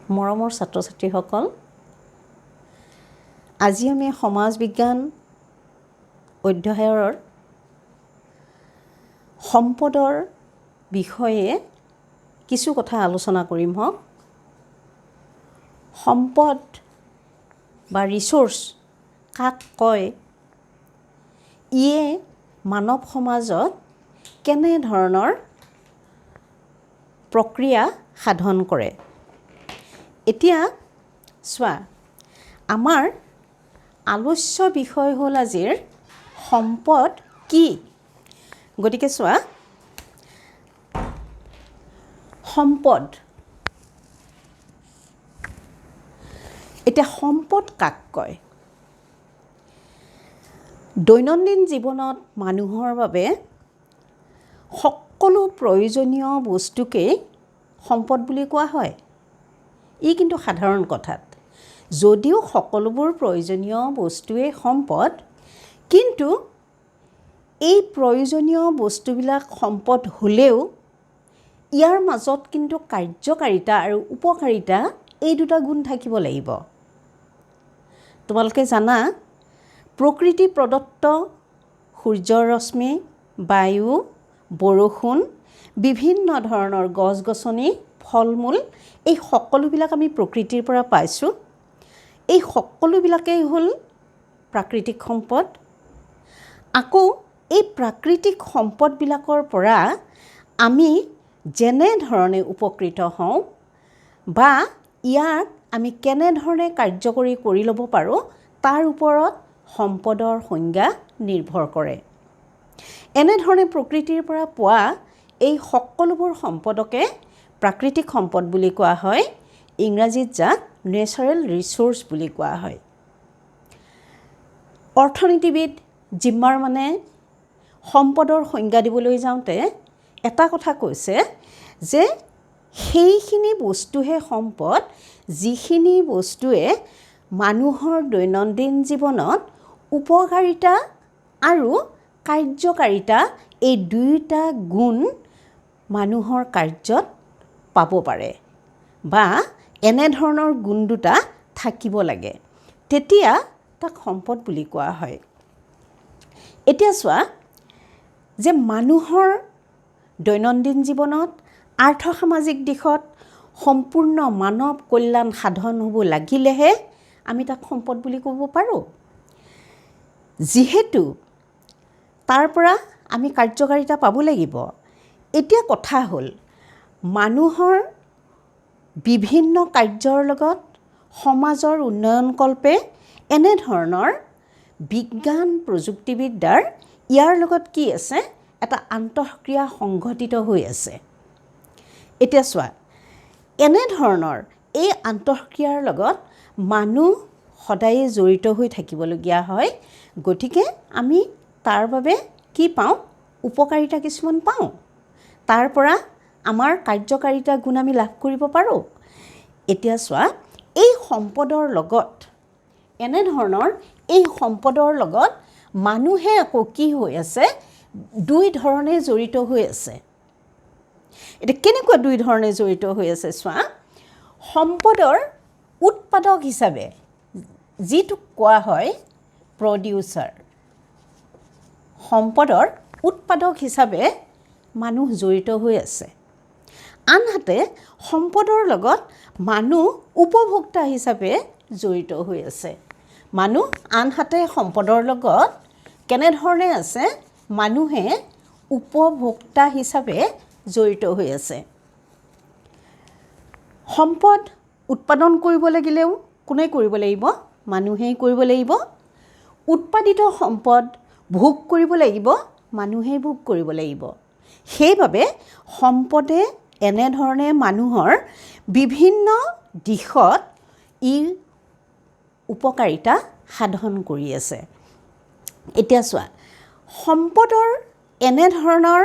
মৰমৰ ছাত্ৰ ছাত্ৰীসকল, আজি আমি সমাজ বিজ্ঞান অধ্যায়ৰ সম্পদৰ বিষয়ে কিছু কথা আলোচনা কৰিম হওক। সম্পদ বা ৰিচোৰ্চ কাক কয়, ইয়ে মানৱ সমাজত কেনে ধৰণৰ প্ৰক্ৰিয়া সাধন কৰে। এতিয়া চোৱা, আমাৰ আলোচ্য বিষয় হ'ল আজিৰ সম্পদ কি। গতিকে চোৱা, সম্পদ, এতিয়া সম্পদ কাক কয়? দৈনন্দিন জীৱনত মানুহৰ বাবে সকলো প্ৰয়োজনীয় বস্তুকেই সম্পদ বুলি কোৱা হয়। ই কিন্তু সাধাৰণ কথাত, যদিও সকলোবোৰ প্ৰয়োজনীয় বস্তুৱেই সম্পদ, কিন্তু এই প্ৰয়োজনীয় বস্তুবিলাক সম্পদ হ'লেও ইয়াৰ মাজত কিন্তু কাৰ্যকাৰিতা আৰু উপকাৰিতা এই দুটা গুণ থাকিব লাগিব। তোমালোকে জানা, প্ৰকৃতি প্ৰদত্ত সূৰ্যৰ ৰশ্মি, বায়ু, বৰষুণ, বিভিন্ন ধৰণৰ গছ গছনি, ফল মূল, এই সকলোবিলাক আমি প্ৰকৃতিৰ পৰা পাইছোঁ। এই সকলোবিলাকেই হ'ল প্ৰাকৃতিক সম্পদ। আকৌ এই প্ৰাকৃতিক সম্পদবিলাকৰ পৰা আমি যেনেধৰণে উপকৃত হওঁ বা ইয়াক আমি কেনেধৰণে কাৰ্যকৰী কৰি ল'ব পাৰোঁ, তাৰ ওপৰত সম্পদৰ সংজ্ঞা নিৰ্ভৰ কৰে। এনেধৰণে প্ৰকৃতিৰ পৰা পোৱা এই সকলোবোৰ সম্পদকে প্ৰাকৃতিক সম্পদ বুলি কোৱা হয়। ইংৰাজীত যাক নেচাৰেল ৰিচোৰ্চ বুলি কোৱা হয়। অৰ্থনীতিবিদ জিম্মাৰমানে সম্পদৰ সংজ্ঞা দিবলৈ যাওঁতে এটা কথা কৈছে যে সেইখিনি বস্তুহে সম্পদ যিখিনি বস্তুৱে মানুহৰ দৈনন্দিন জীৱনত উপকাৰিতা আৰু কাৰ্যকাৰিতা এই দুয়োটা গুণ মানুহৰ কাৰ্যত পাব পাৰে বা এনেধৰণৰ গুণ দুটা থাকিব লাগে, তেতিয়া তাক সম্পদ বুলি কোৱা হয়। এতিয়া চোৱা যে মানুহৰ দৈনন্দিন জীৱনত আৰ্থ-সামাজিক দিশত সম্পূৰ্ণ মানৱ কল্যাণ সাধন হ'ব লাগিলেহে আমি তাক সম্পদ বুলি ক'ব পাৰোঁ। যিহেতু তাৰ পৰা আমি কাৰ্যকাৰিতা পাব লাগিব। এতিয়া কথা হ'ল, মানুহৰ বিভিন্ন কাৰ্যৰ লগত সমাজৰ উন্নয়নকল্পে এনেধৰণৰ বিজ্ঞান প্ৰযুক্তিবিদ্যাৰ ইয়াৰ লগত কি আছে, এটা আন্তঃক্ৰিয়া সংঘটিত হৈ আছে। এতিয়া চোৱা, এনেধৰণৰ এই আন্তঃক্ৰিয়াৰ লগত মানুহ সদায়ে জড়িত হৈ থাকিবলগীয়া হয়। গতিকে আমি তাৰ বাবে কি পাওঁ, উপকাৰিতা কিছুমান পাওঁ। তাৰ পৰা আমাৰ কাৰ্যকাৰিতা গুণ আমি লাভ কৰিব পাৰোঁ। এতিয়া চোৱা, এই সম্পদৰ লগত, এনেধৰণৰ এই সম্পদৰ লগত মানুহে আকৌ কি হৈ আছে, দুই ধৰণে জড়িত হৈ আছে। এতিয়া কেনেকুৱা দুই ধৰণে জড়িত হৈ আছে চোৱা, সম্পদৰ উৎপাদক হিচাপে যিটোক কোৱা হয় প্ৰডিউচাৰ, সম্পদৰ উৎপাদক হিচাপে মানুহ জড়িত হৈ আছে। আনহাতে সম্পদৰ লগত মানুহ উপভোক্তা হিচাপে জড়িত হৈ আছে। মানুহ আনহাতে সম্পদৰ লগত কেনেধৰণে আছে, মানুহে উপভোক্তা হিচাপে জড়িত হৈ আছে। সম্পদ উৎপাদন কৰিব লাগিলেও কোনে কৰিব লাগিব? মানুহেই কৰিব লাগিব। উৎপাদিত সম্পদ ভোগ কৰিব লাগিব, মানুহেই ভোগ কৰিব লাগিব। সেইবাবে সম্পদে এনেধৰণে মানুহৰ বিভিন্ন দিশত ই উপকাৰিতা সাধন কৰি আছে। এতিয়া চোৱা, সম্পদৰ এনেধৰণৰ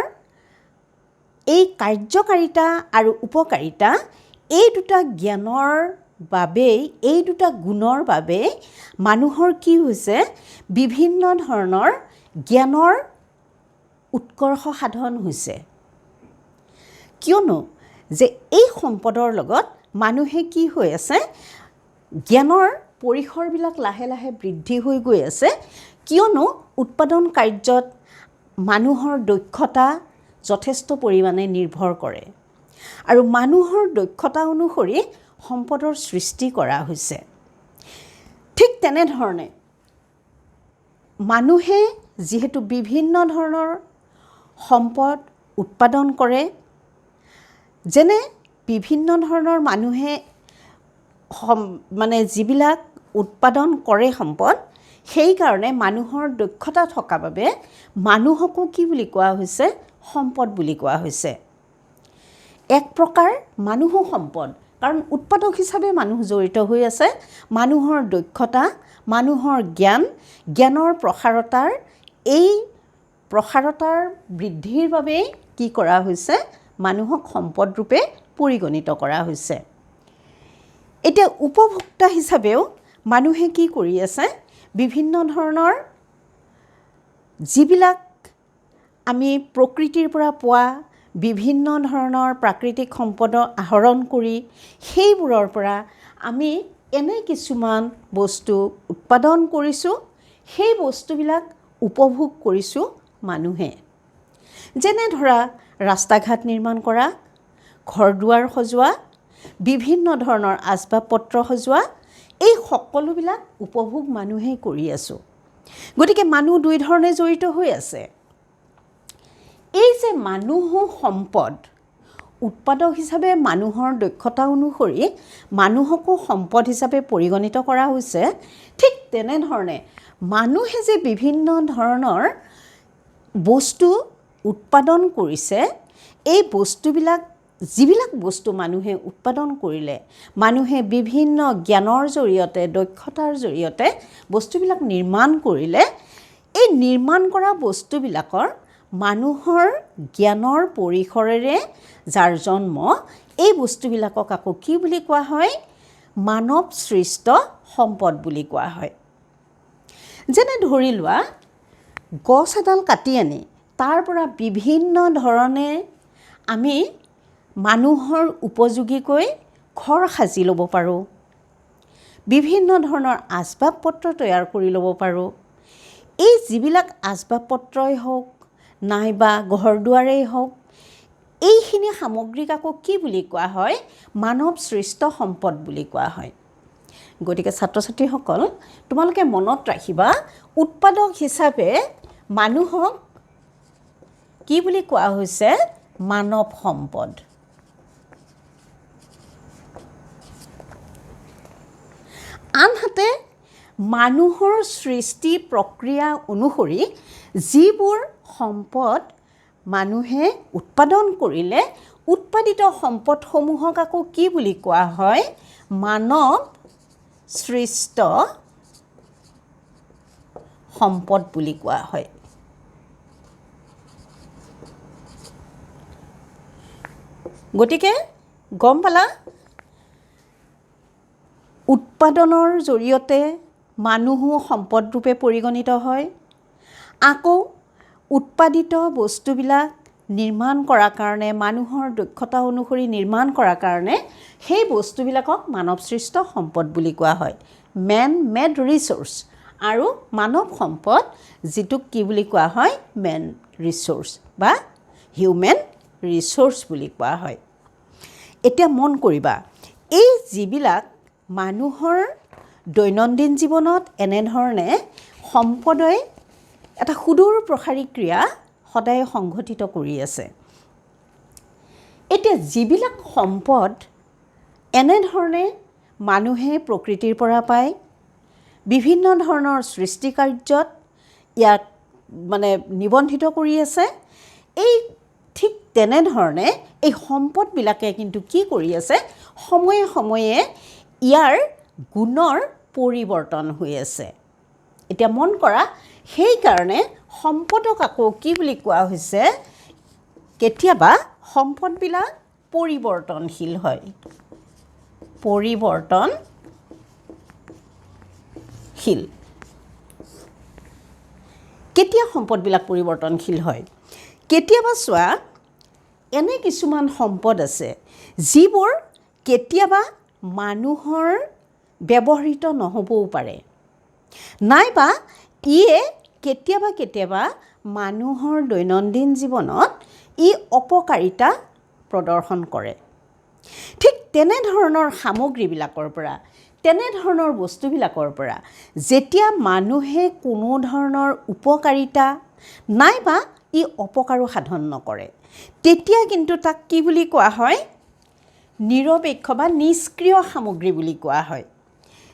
এই কাৰ্যকাৰিতা আৰু উপকাৰিতা, এই দুটা জ্ঞানৰ বাবেই, এই দুটা গুণৰ বাবেই মানুহৰ কি হৈছে, বিভিন্ন ধৰণৰ জ্ঞানৰ উৎকৰ্ষ সাধন হৈছে। কিয়নো যে এই সম্পদৰ লগত মানুহে কি হৈ আছে, জ্ঞানৰ পৰিসৰবিলাক লাহে লাহে বৃদ্ধি হৈ গৈ আছে, কিয়নো উৎপাদন কাৰ্যত মানুহৰ দক্ষতা যথেষ্ট পৰিমাণে নিৰ্ভৰ কৰে আৰু মানুহৰ দক্ষতা অনুসৰি সম্পদৰ সৃষ্টি কৰা হৈছে। ঠিক তেনেধৰণে মানুহে যিহেতু বিভিন্ন ধৰণৰ সম্পদ উৎপাদন কৰে, যেনে বিভিন্ন ধৰণৰ মানুহে যিবিলাক উৎপাদন কৰে সম্পদ, সেইকাৰণে মানুহৰ দক্ষতা থকা বাবে মানুহকো কি বুলি কোৱা হৈছে, সম্পদ বুলি কোৱা হৈছে। এক প্ৰকাৰ মানুহো সম্পদ, কাৰণ উৎপাদক হিচাপে মানুহ জড়িত হৈ আছে। মানুহৰ দক্ষতা, মানুহৰ জ্ঞানৰ প্ৰসাৰতাৰ বৃদ্ধিৰ বাবেই কি কৰা হৈছে, মানুহক সম্পদ ৰূপে পৰিগণিত কৰা হৈছে। এতিয়া উপভোক্তা হিচাপেও মানুহে কি কৰি আছে, বিভিন্ন ধৰণৰ যিবিলাক আমি প্ৰকৃতিৰ পৰা পোৱা বিভিন্ন ধৰণৰ প্ৰাকৃতিক সম্পদ আহৰণ কৰি সেইবোৰৰ পৰা আমি এনে কিছুমান বস্তু উৎপাদন কৰিছোঁ, সেই বস্তুবিলাক উপভোগ কৰিছোঁ মানুহে। যেনে ধৰা ৰাস্তা ঘাট নিৰ্মাণ কৰা, ঘৰ দুৱাৰ সজোৱা, বিভিন্ন ধৰণৰ আচবাব পত্ৰ সজোৱা, এই সকলোবিলাক উপভোগ মানুহেই কৰি আছোঁ। গতিকে মানুহ দুই ধৰণে জড়িত হৈ আছে। এই যে মানুহো সম্পদ, উৎপাদক হিচাপে মানুহৰ দক্ষতা অনুসৰি মানুহকো সম্পদ হিচাপে পৰিগণিত কৰা হৈছে, ঠিক তেনেধৰণে মানুহে যে বিভিন্ন ধৰণৰ বস্তু উৎপাদন কৰিছে, এই যিবিলাক বস্তু মানুহে উৎপাদন কৰিলে, মানুহে বিভিন্ন জ্ঞানৰ জৰিয়তে, দক্ষতাৰ জৰিয়তে বস্তুবিলাক নিৰ্মাণ কৰিলে, এই নিৰ্মাণ কৰা বস্তুবিলাকৰ মানুহৰ জ্ঞানৰ পৰিসৰেৰে যাৰ জন্ম, এই বস্তুবিলাকক আকৌ কি বুলি কোৱা হয়, মানৱ সৃষ্ট সম্পদ বুলি কোৱা হয়। যেনে ধৰি লোৱা, গছ এডাল কাটি আনি তাৰ পৰা বিভিন্ন ধৰণে আমি মানুহৰ উপযোগীকৈ ঘৰ সাজি ল'ব পাৰোঁ, বিভিন্ন ধৰণৰ আচবাব পত্ৰ তৈয়াৰ কৰি ল'ব পাৰোঁ। এই যিবিলাক আচবাব পত্ৰই হওক নাইবা ঘৰ দুৱাৰেই হওক, এইখিনি সামগ্ৰীক আকৌ কি বুলি কোৱা হয়, মানৱ সৃষ্ট সম্পদ বুলি কোৱা হয়। গতিকে ছাত্ৰ ছাত্ৰীসকল, তোমালোকে মনত ৰাখিবা, উৎপাদক হিচাপে মানুহক কি বুলি কোৱা হৈছে, মানৱ সম্পদ। আনহাতে মানুহৰ সৃষ্টি প্ৰক্ৰিয়া অনুসৰি যিবোৰ সম্পদ মানুহে উৎপাদন কৰিলে, উৎপাদিত সম্পদসমূহক আকৌ কি বুলি কোৱা হয়, মানৱ সৃষ্ট সম্পদ বুলি কোৱা হয়। গতিকে গম পালা, উৎপাদনৰ জৰিয়তে মানুহো সম্পদ ৰূপে পৰিগণিত হয়। আকৌ উৎপাদিত বস্তুবিলাক নিৰ্মাণ কৰাৰ কাৰণে, মানুহৰ দক্ষতা অনুসৰি নিৰ্মাণ কৰাৰ কাৰণে সেই বস্তুবিলাকক মানৱ সৃষ্ট সম্পদ বুলি কোৱা হয়, মেন মেড ৰিচোৰ্চ। আৰু মানৱ সম্পদ যিটোক কি বুলি কোৱা হয়, মেন ৰিচোৰ্চ বা হিউমেন ৰিচোৰ্চ বুলি কোৱা হয়। এতিয়া মন কৰিবা, এই যিবিলাক মানুহৰ দৈনন্দিন জীৱনত এনেধৰণে সম্পদই এটা সুদূৰ প্ৰসাৰী ক্ৰিয়া সদায় সংঘটিত কৰি আছে। এতিয়া যিবিলাক সম্পদ এনেধৰণে মানুহে প্ৰকৃতিৰ পৰা পায়, বিভিন্ন ধৰণৰ সৃষ্টি কাৰ্যত ইয়াক নিবন্ধিত কৰি আছে, এই ঠিক তেনেধৰণে এই সম্পদবিলাকে কিন্তু কি কৰি আছে, সময়ে সময়ে ইয়াৰ গুণৰ পৰিৱৰ্তন হৈ আছে। এতিয়া মন কৰা, সেইকাৰণে সম্পদক আকৌ কি বুলি কোৱা হৈছে, কেতিয়াবা সম্পদবিলাক পৰিৱৰ্তনশীল হয়, পৰিৱৰ্তনশীল। কেতিয়া সম্পদবিলাক পৰিৱৰ্তনশীল হয়, কেতিয়াবা চোৱা, এনে কিছুমান সম্পদ আছে যিবোৰ কেতিয়াবা মানুহৰ ব্যৱহৃত নহ'বও পাৰে, নাইবা ইয়ে কেতিয়াবা মানুহৰ দৈনন্দিন জীৱনত ই অপকাৰিতা প্ৰদৰ্শন কৰে। ঠিক তেনেধৰণৰ সামগ্ৰীবিলাকৰ পৰা, তেনেধৰণৰ বস্তুবিলাকৰ পৰা যেতিয়া মানুহে কোনো ধৰণৰ উপকাৰিতা নাইবা ই অপকাৰো সাধন নকৰে, তেতিয়া কিন্তু তাক কি বুলি কোৱা হয়? নিৰপেক্ষ বা নিষ্ক্ৰিয় সামগ্ৰী বুলি কোৱা হয়।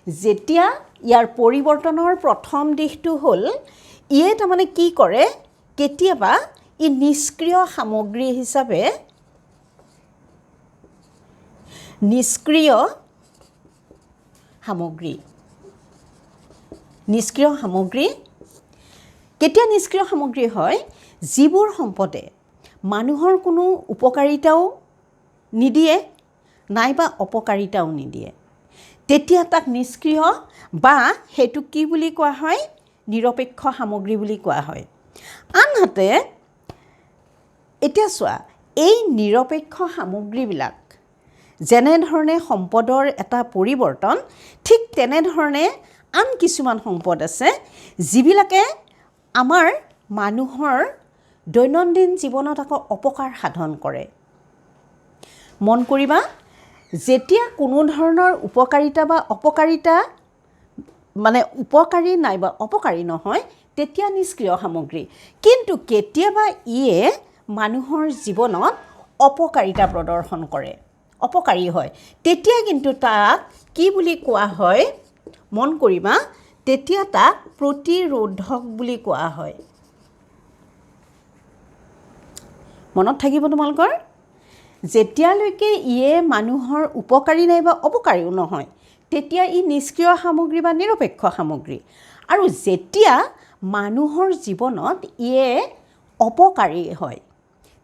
যেতিয়া ইয়াৰ পৰিৱৰ্তনৰ প্ৰথম দিশটো হ'ল, ইয়ে তাৰমানে কি কৰে, কেতিয়াবা ই নিষ্ক্ৰিয় সামগ্ৰী হিচাপে নিষ্ক্ৰিয় সামগ্ৰী কেতিয়া নিষ্ক্ৰিয় সামগ্ৰী হয়? যিবোৰ সম্পদে মানুহৰ কোনো উপকাৰিতাও নিদিয়ে নাইবা অপকাৰিতাও নিদিয়ে, তেতিয়া তাক নিষ্ক্ৰিয় বা সেইটো কি বুলি কোৱা হয়? নিৰপেক্ষ সামগ্ৰী বুলি কোৱা হয়। আনহাতে এতিয়া চোৱা, এই নিৰপেক্ষ সামগ্ৰীবিলাক যেনেধৰণে সম্পদৰ এটা পৰিৱৰ্তন, ঠিক তেনেধৰণে আন কিছুমান সম্পদ আছে যিবিলাকে আমাৰ মানুহৰ দৈনন্দিন জীৱনত আকৌ অপকাৰ সাধন কৰে। মন কৰিবা, যেতিয়া কোনো ধৰণৰ উপকাৰিতা বা অপকাৰিতা মানে উপকাৰী নাইবা অপকাৰী নহয়, তেতিয়া নিষ্ক্ৰিয় সামগ্ৰী। কিন্তু কেতিয়াবা ইয়ে মানুহৰ জীৱনত অপকাৰিতা প্ৰদৰ্শন কৰে, অপকাৰী হয়, তেতিয়া কিন্তু তাক কি বুলি কোৱা হয়? মন কৰিবা, তেতিয়া তাক প্ৰতিৰোধক বুলি কোৱা হয়। মনত থাকিব তোমালোকৰ? যেতিয়ালৈকে ইয়ে মানুহৰ উপকাৰী নাইবা অপকাৰীও নহয়, তেতিয়া ই নিষ্ক্ৰিয় সামগ্ৰী বা নিৰপেক্ষ সামগ্ৰী। আৰু যেতিয়া মানুহৰ জীৱনত ইয়ে অপকাৰী হয়,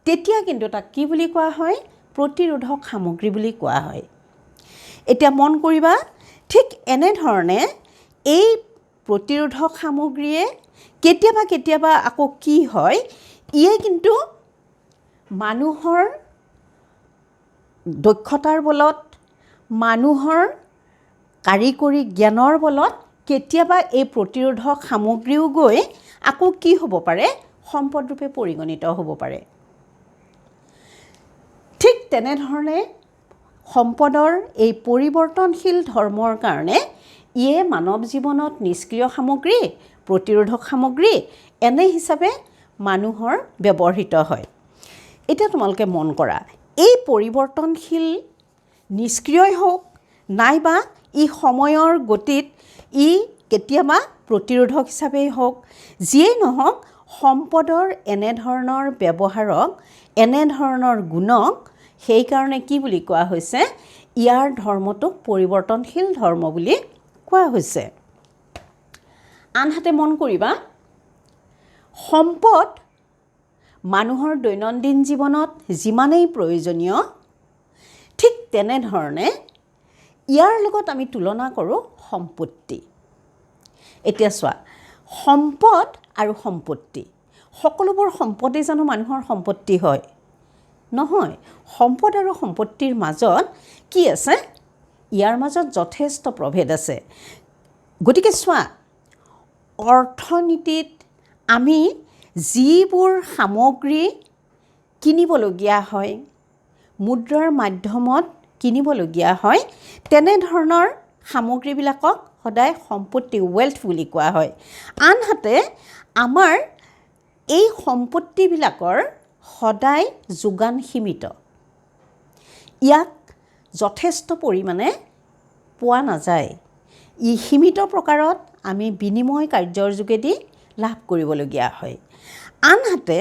তেতিয়া কিন্তু তাক কি বুলি কোৱা হয়? প্ৰতিৰোধক সামগ্ৰী বুলি কোৱা হয়। এতিয়া মন কৰিবা, ঠিক এনেধৰণে এই প্ৰতিৰোধক সামগ্ৰীয়ে কেতিয়াবা আকৌ কি হয়? ইয়ে কিন্তু মানুহৰ দক্ষতাৰ বলত, মানুহৰ কাৰিকৰী জ্ঞানৰ বলত কেতিয়াবা এই প্ৰতিৰোধক সামগ্ৰীও গৈ আকৌ কি হ'ব পাৰে? সম্পদৰূপে পৰিগণিত হ'ব পাৰে। ঠিক তেনেধৰণে সম্পদৰ এই পৰিৱৰ্তনশীল ধৰ্মৰ কাৰণে ইয়ে মানৱ জীৱনত নিষ্ক্ৰিয় সামগ্ৰী, প্ৰতিৰোধক সামগ্ৰী এনে হিচাপে মানুহৰ ব্যৱহৃত হয়। এতিয়া তোমালোকে মন কৰা, এই পৰিৱৰ্তনশীল নিষ্ক্ৰিয়ই হওক নাইবা ই সময়ৰ গতিত ই কেতিয়াবা প্ৰতিৰোধক হিচাপেই হওক, যিয়েই নহওক, সম্পদৰ এনেধৰণৰ ব্যৱহাৰক, এনেধৰণৰ গুণক সেইকাৰণে কি বুলি কোৱা হৈছে? ইয়াৰ ধৰ্মটোক পৰিৱৰ্তনশীল ধৰ্ম বুলি কোৱা হৈছে। আনহাতে মন কৰিবা, সম্পদ মানুহৰ দৈনন্দিন জীৱনত যিমানেই প্ৰয়োজনীয়, ঠিক তেনেধৰণে ইয়াৰ লগত আমি তুলনা কৰোঁ সম্পত্তি। এতিয়া চোৱা, সম্পদ আৰু সম্পত্তি, সকলোবোৰ সম্পদেই জানো মানুহৰ সম্পত্তি হয়? নহয়। সম্পদ আৰু সম্পত্তিৰ মাজত কি আছে? ইয়াৰ মাজত যথেষ্ট প্ৰভেদ আছে। গতিকে চোৱা, অৰ্থনীতিত আমি যিবোৰ সামগ্ৰী কিনিবলগীয়া হয়, মুদ্ৰাৰ মাধ্যমত কিনিবলগীয়া হয়, তেনেধৰণৰ সামগ্ৰীবিলাকক সদায় সম্পত্তি, ৱেল্থ বুলি কোৱা হয়। আনহাতে আমাৰ এই সম্পত্তিবিলাকৰ সদায় যোগান সীমিত, ইয়াক যথেষ্ট পৰিমাণে পোৱা নাযায়। ই সীমিত প্ৰকাৰত আমি বিনিময় কাৰ্যৰ যোগেদি লাভ কৰিবলগীয়া হয়। আনহাতে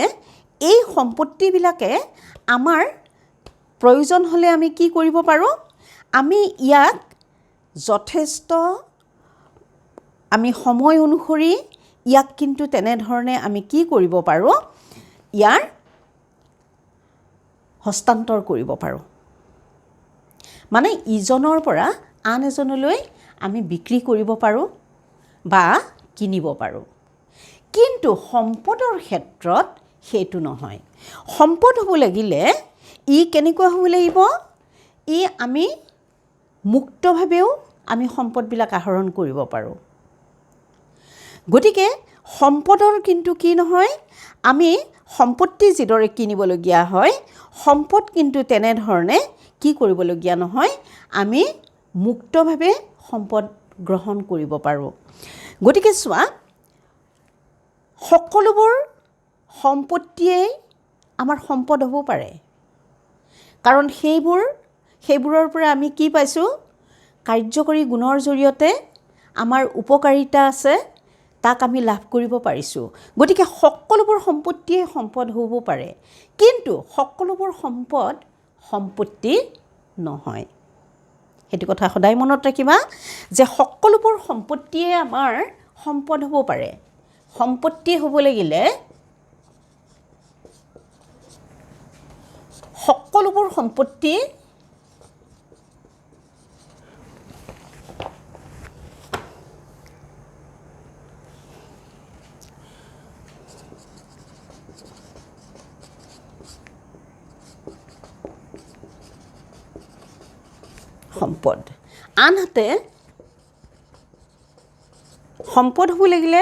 এই সম্পত্তিবিলাকে আমাৰ প্ৰয়োজন হ'লে আমি কি কৰিব পাৰোঁ? আমি ইয়াক যথেষ্ট আমি সময় অনুসৰি ইয়াক কিন্তু তেনেধৰণে আমি কি কৰিব পাৰোঁ? ইয়াৰ হস্তান্তৰ কৰিব পাৰোঁ। মানে ইজনৰ পৰা আন এজনলৈ আমি বিক্ৰী কৰিব পাৰোঁ বা কিনিব পাৰোঁ। কিন্তু সম্পদৰ ক্ষেত্ৰত সেইটো নহয়। সম্পদ হ'ব লাগিলে ই কেনেকুৱা হ'ব লাগিব? ই আমি মুক্তভাৱেও আমি সম্পদবিলাক আহৰণ কৰিব পাৰোঁ। গতিকে সম্পদৰ কিন্তু কি নহয়, আমি সম্পত্তি যিদৰে কিনিবলগীয়া হয়, সম্পদ কিন্তু তেনেধৰণে কি কৰিবলগীয়া নহয়, আমি মুক্তভাৱে সম্পদ গ্ৰহণ কৰিব পাৰোঁ। গতিকে চোৱা, সকলোবোৰ সম্পত্তিয়েই আমাৰ সম্পদ হ'ব পাৰে, কাৰণ সেইবোৰৰ পৰা আমি কি পাইছোঁ, কাৰ্যকৰী গুণৰ জৰিয়তে আমাৰ উপকাৰিতা আছে, তাক আমি লাভ কৰিব পাৰিছোঁ। গতিকে সকলোবোৰ সম্পত্তিয়ে সম্পদ হ'ব পাৰে, কিন্তু সকলোবোৰ সম্পদ সম্পত্তি নহয়। সেইটো কথা সদায় মনত ৰাখিবা যে সকলোবোৰ সম্পত্তিয়ে আমাৰ সম্পদ হ'ব পাৰে। সম্পত্তি হ'ব লাগিলে সকলোবোৰ সম্পত্তি সম্পদ। আনহাতে সম্পদ হ'ব লাগিলে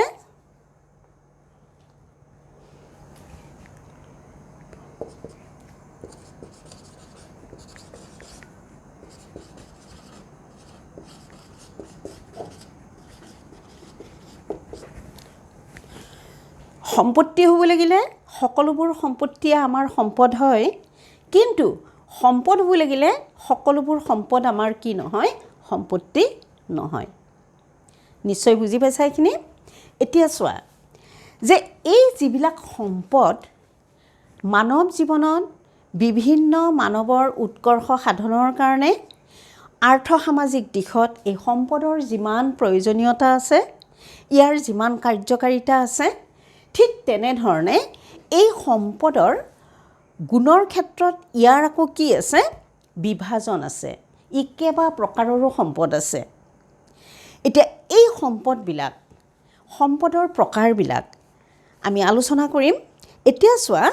সম্পত্তি হ'ব লাগিলে সকলোবোৰ সম্পত্তিয়ে আমাৰ সম্পদ হয়, কিন্তু সম্পদ হ'ব লাগিলে সকলোবোৰ সম্পদ আমাৰ কি নহয়, সম্পত্তি নহয়। নিশ্চয় বুজি পাইছা এইখিনি? এতিয়া চোৱা যে এই যিবিলাক সম্পদ মানৱ জীৱনত বিভিন্ন মানৱৰ উৎকৰ্ষ সাধনৰ কাৰণে আৰ্থ-সামাজিক দিশত এই সম্পদৰ যিমান প্ৰয়োজনীয়তা আছে, ইয়াৰ যিমান কাৰ্যকাৰিতা আছে, ঠিক তেনেধৰণে এই সম্পদৰ গুণৰ ক্ষেত্ৰত ইয়াৰ আকৌ কি আছে, বিভাজন আছে। ই কেইবা প্ৰকাৰৰো সম্পদ আছে। এতিয়া এই সম্পদৰ প্ৰকাৰবিলাক আমি আলোচনা কৰিম। এতিয়া চোৱা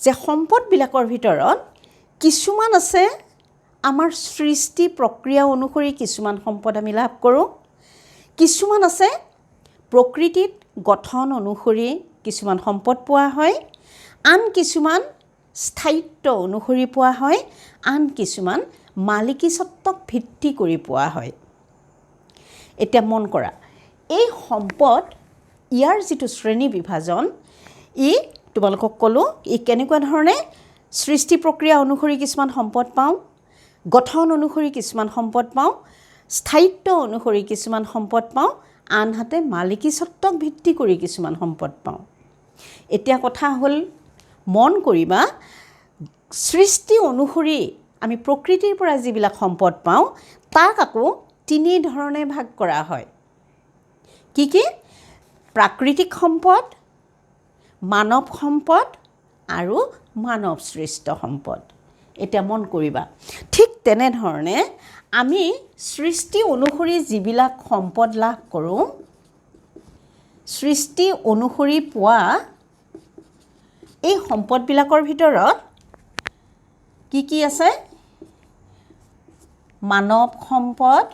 যে সম্পদবিলাকৰ ভিতৰত কিছুমান আছে আমাৰ সৃষ্টি প্ৰক্ৰিয়া অনুসৰি কিছুমান সম্পদ আমি লাভ কৰোঁ, কিছুমান আছে প্ৰকৃতিত গঠন অনুসৰি কিছুমান সম্পদ পোৱা হয়, আন কিছুমান স্থায়িত্ব অনুসৰি পোৱা হয়, আন কিছুমান মালিকীস্বত্বক ভিত্তি কৰি পোৱা হয়। এতিয়া মন কৰা, এই সম্পদ ইয়াৰ যিটো শ্ৰেণী বিভাজন, ই তোমালোকক ক'লোঁ ই কেনেকুৱা ধৰণে সৃষ্টি প্ৰক্ৰিয়া অনুসৰি কিছুমান সম্পদ পাওঁ, গঠন অনুসৰি কিছুমান সম্পদ পাওঁ, স্থায়িত্ব অনুসৰি কিছুমান সম্পদ পাওঁ, আনহাতে মালিকীস্বত্বক ভিত্তি কৰি কিছুমান সম্পদ পাওঁ। এতিয়া কথা হ'ল, মন কৰিবা, সৃষ্টি অনুসৰি আমি প্ৰকৃতিৰ পৰা যিবিলাক সম্পদ পাওঁ তাক আকৌ তিনি ধৰণে ভাগ কৰা হয়। কি কি? প্ৰাকৃতিক সম্পদ, মানৱ সম্পদ আৰু মানৱ সৃষ্ট সম্পদ। এতিয়া মন কৰিবা, ঠিক তেনেধৰণে আমি সৃষ্টি অনুসৰি যিবিলাক সম্পদ লাভ কৰোঁ, সৃষ্টি অনুসৰি পোৱা এই সম্পদবিলাকৰ ভিতৰত কি কি আছে? মানৱ সম্পদ,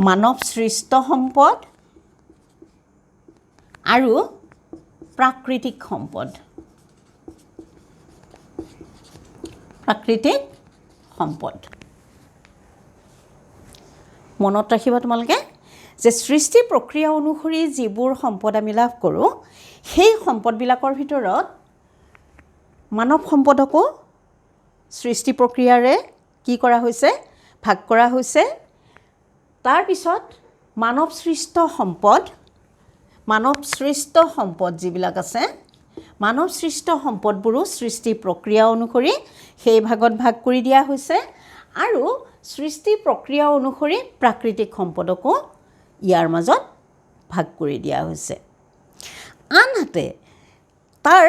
মানৱ সৃষ্ট সম্পদ আৰু প্ৰাকৃতিক সম্পদ। প্ৰাকৃতিক সম্পদ মনত ৰাখিবা তোমালোকে যে সৃষ্টি প্ৰক্ৰিয়া অনুসৰি যিবোৰ সম্পদ আমি লাভ কৰোঁ, সেই সম্পদবিলাকৰ ভিতৰত মানৱ সম্পদকো সৃষ্টি প্ৰক্ৰিয়াৰে কি কৰা হৈছে? ভাগ কৰা হৈছে। তাৰপিছত মানৱ সৃষ্ট সম্পদ যিবিলাক আছে, মানৱ সৃষ্ট সম্পদবোৰো সৃষ্টি প্ৰক্ৰিয়া অনুসৰি সেই ভাগত ভাগ কৰি দিয়া হৈছে, আৰু সৃষ্টি প্ৰক্ৰিয়া অনুসৰি প্ৰাকৃতিক সম্পদকো ইয়াৰ মাজত ভাগ কৰি দিয়া হৈছে। আনহাতে তাৰ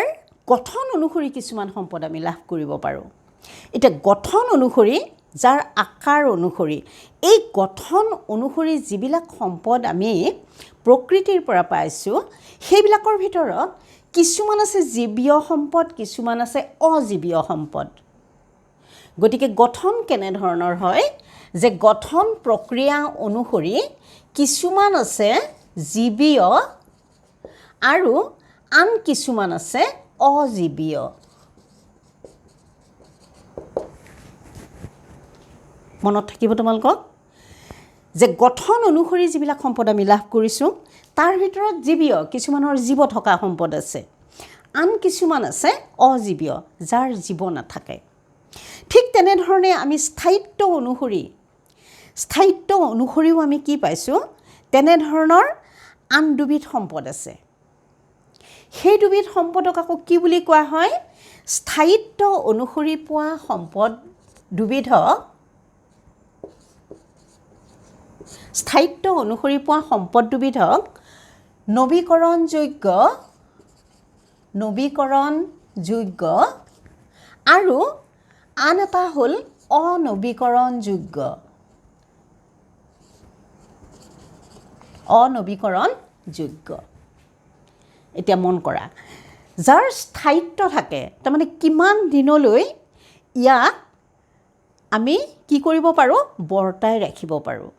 গঠন অনুসৰি কিছুমান সম্পদ আমি লাভ কৰিব পাৰোঁ। এতিয়া গঠন অনুসৰি, যাৰ আকাৰ অনুসৰি, এই গঠন অনুসৰি যিবিলাক সম্পদ আমি প্ৰকৃতিৰ পৰা পাইছোঁ, সেইবিলাকৰ ভিতৰত কিছুমান আছে জীৱীয় সম্পদ, কিছুমান আছে অজীৱীয় সম্পদ। গতিকে গঠন কেনেধৰণৰ হয় যে গঠন প্ৰক্ৰিয়া অনুসৰি কিছুমান আছে জীৱীয় আৰু আন কিছুমান আছে অজীৱীয়। মনত থাকিব তোমালোকক যে গঠন অনুসৰি যিবিলাক সম্পদ আমি লাভ কৰিছোঁ তাৰ ভিতৰত জীৱীয় কিছুমানৰ জীৱ থকা সম্পদ আছে, আন কিছুমান আছে অজীৱীয় যাৰ জীৱ নাথাকে। ঠিক তেনেধৰণে আমি স্থায়িত্ব অনুসৰিও আমি কি পাইছোঁ, তেনেধৰণৰ আন দুবিধ সম্পদ আছে। সেই দুবিধ সম্পদক আকৌ কি বুলি কোৱা হয়, স্থায়িত্ব অনুসৰি পোৱা সম্পদ দুবিধক নৱীকৰণযোগ্য আৰু আন এটা হ'ল অনৱীকৰণযোগ্য। এতিয়া মন কৰা, যাৰ স্থায়িত্ব থাকে, তাৰমানে কিমান দিনলৈ ইয়াক আমি কি কৰিব পাৰোঁ, বৰ্তাই ৰাখিব পাৰোঁ।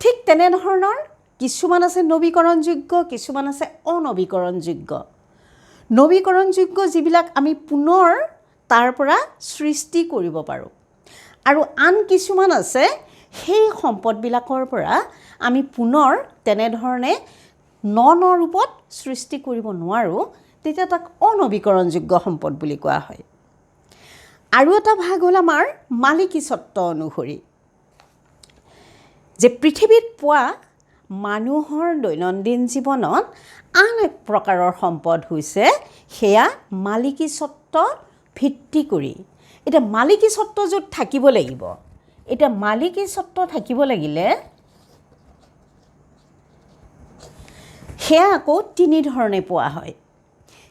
ঠিক তেনেধৰণৰ কিছুমান আছে নৱীকৰণযোগ্য, কিছুমান আছে অনৱীকৰণযোগ্য। নৱীকৰণযোগ্য যিবিলাক আমি পুনৰ তাৰ পৰা সৃষ্টি কৰিব পাৰোঁ, আৰু আন কিছুমান আছে সেই সম্পদবিলাকৰ পৰা আমি পুনৰ তেনেধৰণে ন ৰূপত সৃষ্টি কৰিব নোৱাৰোঁ, তেতিয়া তাক অনৱীকৰণযোগ্য সম্পদ বুলি কোৱা হয়। আৰু এটা ভাগ হ'ল আমাৰ মালিকী স্বত্ব অনুসৰি, যে পৃথিৱীত পোৱা মানুহৰ দৈনন্দিন জীৱনত আন এক প্ৰকাৰৰ সম্পদ হৈছে সেয়া মালিকী স্বত্ব ভিত্তি কৰি। এতিয়া মালিকী স্বত্ব য'ত থাকিব লাগিব, এতিয়া মালিকী স্বত্ব থাকিব লাগিলে সেয়া আকৌ তিনি ধৰণে পোৱা হয়।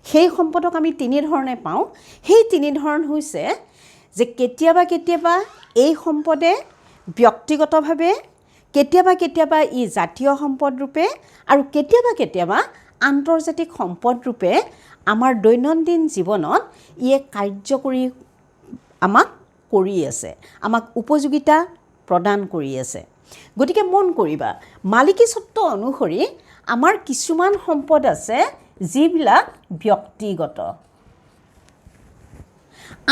সেই সম্পদক আমি তিনি ধৰণে পাওঁ। সেই তিনি ধৰণ হৈছে যে কেতিয়াবা এই সম্পদে ব্যক্তিগতভাৱে, কেতিয়াবা ই জাতীয় সম্পদ ৰূপে, আৰু কেতিয়াবা আন্তৰ্জাতিক সম্পদ ৰূপে আমাৰ দৈনন্দিন জীৱনত ইয়ে কাৰ্যকৰী আমাক কৰি আছে, আমাক উপযোগিতা প্ৰদান কৰি আছে। গতিকে মন কৰিবা, মালিকী স্বত্ব অনুসৰি আমাৰ কিছুমান সম্পদ আছে যিবিলাক ব্যক্তিগত,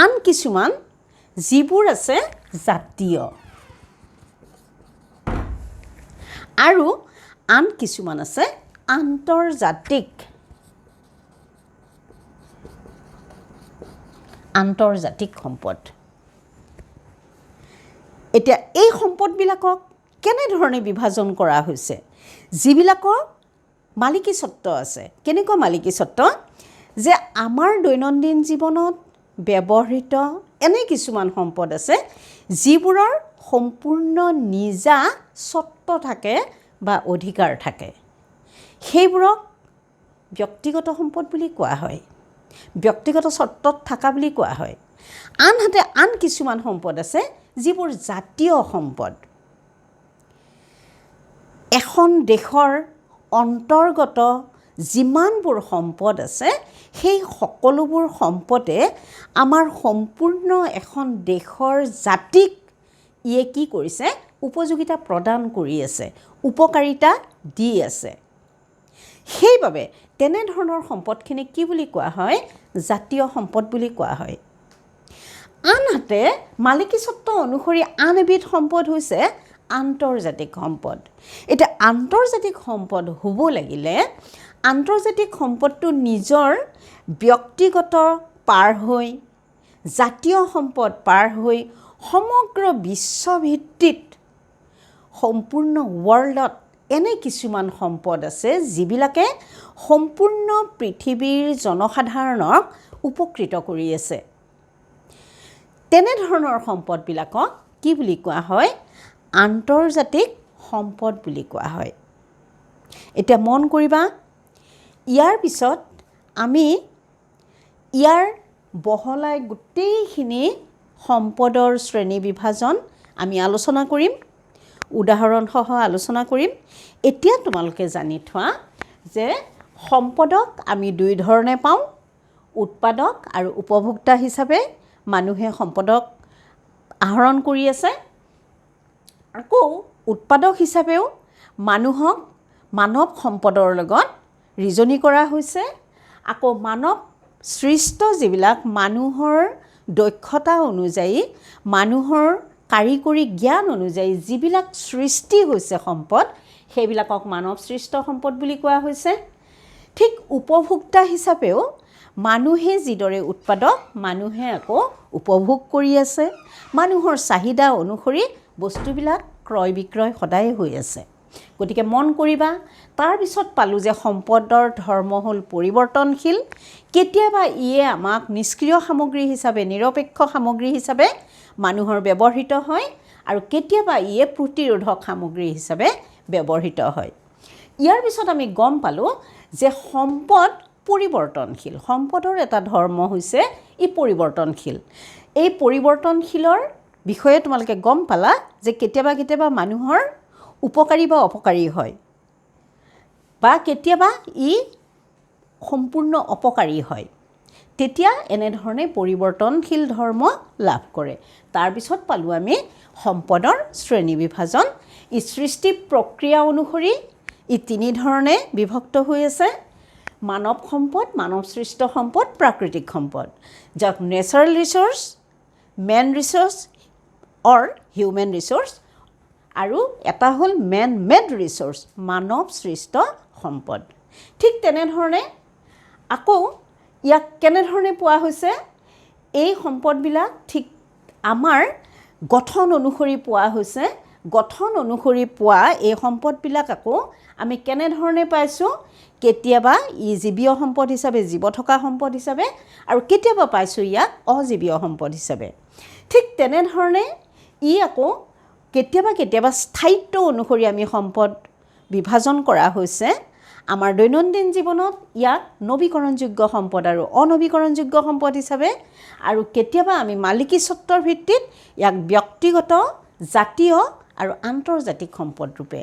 আন কিছুমান যিবোৰ আছে জাতীয়, আৰু আন কিছুমান আছে আন্তৰ্জাতিক সম্পদ। এতিয়া এই সম্পদবিলাকক কেনেধৰণে বিভাজন কৰা হৈছে, যিবিলাকৰ মালিকী স্বত্ব আছে। কেনেকুৱা মালিকী স্বত্ব, যে আমাৰ দৈনন্দিন জীৱনত ব্যৱহৃত এনে কিছুমান সম্পদ আছে যিবোৰৰ সম্পূৰ্ণ নিজা স্বত্ব থাকে বা অধিকাৰ থাকে, সেইবোৰক ব্যক্তিগত সম্পদ বুলি কোৱা হয়, ব্যক্তিগত স্বত্বত থকা বুলি কোৱা হয়। আনহাতে আন কিছুমান সম্পদ আছে যিবোৰ জাতীয় সম্পদ। এখন দেশৰ অন্তৰ্গত যিমানবোৰ সম্পদ আছে সেই সকলোবোৰ সম্পদে আমাৰ সম্পূৰ্ণ এখন দেশৰ জাতিক ইয়ে কি কৰিছে, উপযোগিতা প্ৰদান কৰি আছে, উপকাৰিতা দি আছে। সেইবাবে তেনেধৰণৰ সম্পদখিনি কি বুলি কোৱা হয়, জাতীয় সম্পদ বুলি কোৱা হয়। আনহাতে মালিকী স্বত্ব অনুসৰি আন এবিধ সম্পদ হৈছে আন্তৰ্জাতিক সম্পদ। এতিয়া আন্তৰ্জাতিক সম্পদ হ'ব লাগিলে আন্তৰ্জাতিক সম্পদটো নিজৰ ব্যক্তিগত পাৰ হৈ, জাতীয় সম্পদ পাৰ হৈ সমগ্ৰ বিশ্বভিত্তিত সম্পূৰ্ণ ৱৰ্ল্ডত এনে কিছুমান সম্পদ আছে যিবিলাকে সম্পূৰ্ণ পৃথিৱীৰ জনসাধাৰণক উপকৃত কৰি আছে। তেনেধৰণৰ সম্পদবিলাকক কি বুলি কোৱা হয়, আন্তৰ্জাতিক সম্পদ বুলি কোৱা হয়। এতিয়া মন কৰিবা, ইয়াৰ পিছত আমি ইয়াৰ বহলাই গোটেইখিনি সম্পদৰ শ্ৰেণী বিভাজন আমি আলোচনা কৰিম, উদাহৰণসহ আলোচনা কৰিম। এতিয়া তোমালোকে জানি থোৱা যে সম্পদক আমি দুই ধৰণে পাওঁ, উৎপাদক আৰু উপভোক্তা হিচাপে মানুহে সম্পদক আহৰণ কৰি আছে। আকৌ উৎপাদক হিচাপেও মানুহক মানৱ সম্পদৰ লগত ৰিজনি কৰা হৈছে। আকৌ মানৱ সৃষ্ট যিবিলাক মানুহৰ দক্ষতা অনুযায়ী, মানুহৰ কাৰিকৰী জ্ঞান অনুযায়ী যিবিলাক সৃষ্টি হৈছে সম্পদ, সেইবিলাকক মানৱ সৃষ্ট সম্পদ বুলি কোৱা হৈছে। ঠিক উপভোক্তা হিচাপেও মানুহে যিদৰে উৎপাদক, মানুহে আকৌ উপভোগ কৰি আছে। মানুহৰ চাহিদা অনুসৰি বস্তুবিলাক ক্ৰয় বিক্ৰয় সদায় হৈ আছে। গতিকে মন কৰিবা, তাৰপিছত পালোঁ যে সম্পদৰ ধৰ্ম হ'ল পৰিৱৰ্তনশীল। কেতিয়াবা ইয়ে আমাক নিষ্ক্ৰিয় সামগ্ৰী হিচাপে, নিৰপেক্ষ সামগ্ৰী হিচাপে মানুহৰ ব্যৱহৃত হয়, আৰু কেতিয়াবা ইয়ে প্ৰতিৰোধক সামগ্ৰী হিচাপে ব্যৱহৃত হয়। ইয়াৰ পিছত আমি গম পালোঁ যে সম্পদ পৰিৱৰ্তনশীল। সম্পদৰ এটা ধৰ্ম হৈছে ই পৰিৱৰ্তনশীল। এই পৰিৱৰ্তনশীলৰ বিষয়ে তোমালোকে গম পালা যে কেতিয়াবা কেতিয়াবা মানুহৰ উপকাৰী বা অপকাৰী হয়, বা কেতিয়াবা ই সম্পূৰ্ণ অপকাৰী হয়। তেতিয়া এনেধৰণে পৰিৱৰ্তনশীল ধৰ্ম লাভ কৰে। তাৰপিছত পালোঁ আমি সম্পদৰ শ্ৰেণী বিভাজন। ই সৃষ্টি প্ৰক্ৰিয়া অনুসৰি ই তিনি ধৰণে বিভক্ত হৈ আছে: মানৱ সম্পদ, মানৱ সৃষ্ট সম্পদ, প্ৰাকৃতিক সম্পদ, যাক নেচাৰেল ৰিচোৰ্চ, মেন ৰিচোৰ্চ অৰ হিউমেন ৰিচোৰ্চ, আৰু এটা হ'ল মেন মেড ৰিচোৰ্চ, মানৱ সৃষ্ট সম্পদ। ঠিক তেনেধৰণে আকৌ ইয়াক কেনেধৰণে পোৱা হৈছে? এই সম্পদবিলাক ঠিক আমাৰ গঠন অনুসৰি পোৱা হৈছে। গঠন অনুসৰি পোৱা এই সম্পদবিলাক আকৌ আমি কেনেধৰণে পাইছোঁ? কেতিয়াবা ই জীৱীয় সম্পদ হিচাপে, জীৱ থকা সম্পদ হিচাপে, আৰু কেতিয়াবা পাইছোঁ ইয়াক অজীৱীয় সম্পদ হিচাপে। ঠিক তেনেধৰণে ই আকৌ কেতিয়াবা কেতিয়াবা স্থায়িত্ব অনুসৰি আমি সম্পদ বিভাজন কৰা হৈছে। আমাৰ দৈনন্দিন জীৱনত ইয়াক নৱীকৰণযোগ্য সম্পদ আৰু অনৱীকৰণযোগ্য সম্পদ হিচাপে, আৰু কেতিয়াবা আমি মালিকী স্বত্বৰ ভিত্তিত ইয়াক ব্যক্তিগত, জাতীয় আৰু আন্তৰ্জাতিক সম্পদ ৰূপে।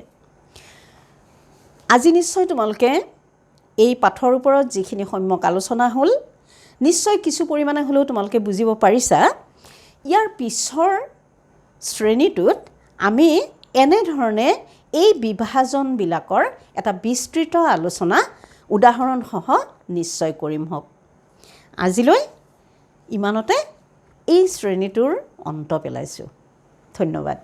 আজি নিশ্চয় তোমালোকে এই পাঠৰ ওপৰত যিখিনি সম্যক আলোচনা হ'ল, নিশ্চয় কিছু পৰিমাণে হ'লেও তোমালোকে বুজিব পাৰিছা। ইয়াৰ পিছৰ শ্ৰেণীটোত আমি এনেধৰণে এই বিভাজনবিলাকৰ এটা বিস্তৃত আলোচনা উদাহৰণসহ নিশ্চয় কৰিম। হওক, আজিলৈ ইমানতে এই শ্ৰেণীটোৰ অন্ত পেলাইছোঁ। ধন্যবাদ।